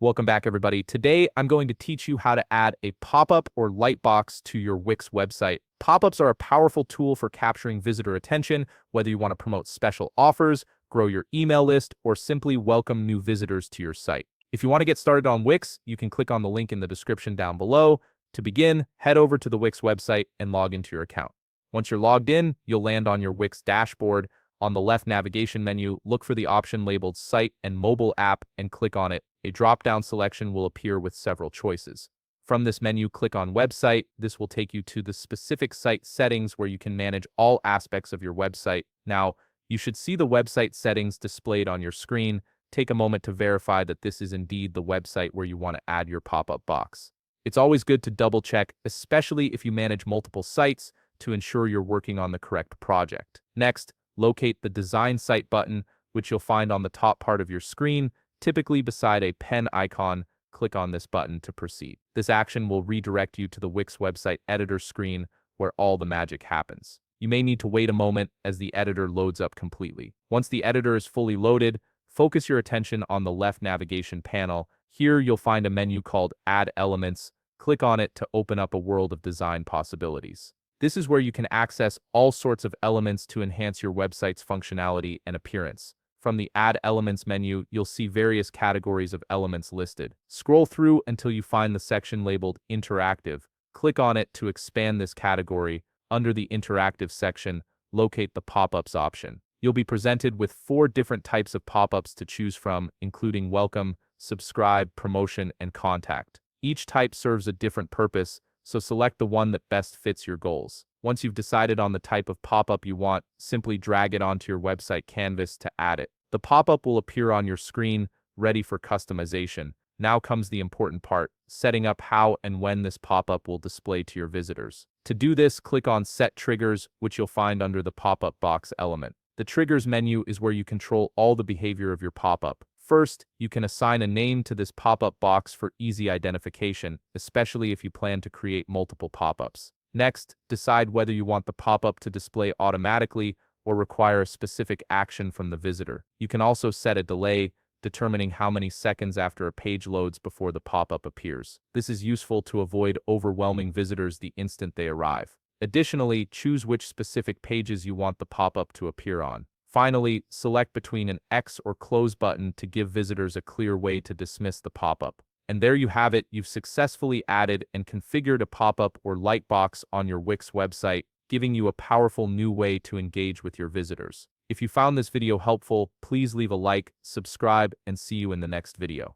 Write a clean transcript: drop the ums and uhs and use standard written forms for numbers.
Welcome back, everybody. Today, I'm going to teach you how to add a pop-up or lightbox to your Wix website. Pop-ups are a powerful tool for capturing visitor attention, whether you want to promote special offers, grow your email list, or simply welcome new visitors to your site. If you want to get started on Wix, you can click on the link in the description down below. To begin, head over to the Wix website and log into your account. Once you're logged in, you'll land on your Wix dashboard. On the left navigation menu, look for the option labeled Site and Mobile App and click on it. A drop-down selection will appear with several choices. From this menu, click on Website. This will take you to the specific site settings where you can manage all aspects of your website. Now, you should see the website settings displayed on your screen. Take a moment to verify that this is indeed the website where you want to add your pop-up box. It's always good to double-check, especially if you manage multiple sites, to ensure you're working on the correct project. Next, locate the Design Site button, which you'll find on the top part of your screen, typically beside a pen icon. Click on this button to proceed. This action will redirect you to the Wix website editor screen where all the magic happens. You may need to wait a moment as the editor loads up completely. Once the editor is fully loaded, focus your attention on the left navigation panel. Here you'll find a menu called Add Elements. Click on it to open up a world of design possibilities. This is where you can access all sorts of elements to enhance your website's functionality and appearance. From the Add Elements menu, you'll see various categories of elements listed. Scroll through until you find the section labeled Interactive. Click on it to expand this category. Under the Interactive section, locate the Pop-ups option. You'll be presented with 4 different types of pop-ups to choose from, including Welcome, Subscribe, Promotion, and Contact. Each type serves a different purpose, so select the one that best fits your goals. Once you've decided on the type of pop-up you want, simply drag it onto your website canvas to add it. The pop-up will appear on your screen, ready for customization. Now comes the important part, setting up how and when this pop-up will display to your visitors. To do this, click on Set Triggers, which you'll find under the pop-up box element. The Triggers menu is where you control all the behavior of your pop-up. First, you can assign a name to this pop-up box for easy identification, especially if you plan to create multiple pop-ups. Next, decide whether you want the pop-up to display automatically or require a specific action from the visitor. You can also set a delay, determining how many seconds after a page loads before the pop-up appears. This is useful to avoid overwhelming visitors the instant they arrive. Additionally, choose which specific pages you want the pop-up to appear on. Finally, select between an X or Close button to give visitors a clear way to dismiss the pop-up. And there you have it, you've successfully added and configured a pop-up or lightbox on your Wix website, giving you a powerful new way to engage with your visitors. If you found this video helpful, please leave a like, subscribe, and see you in the next video.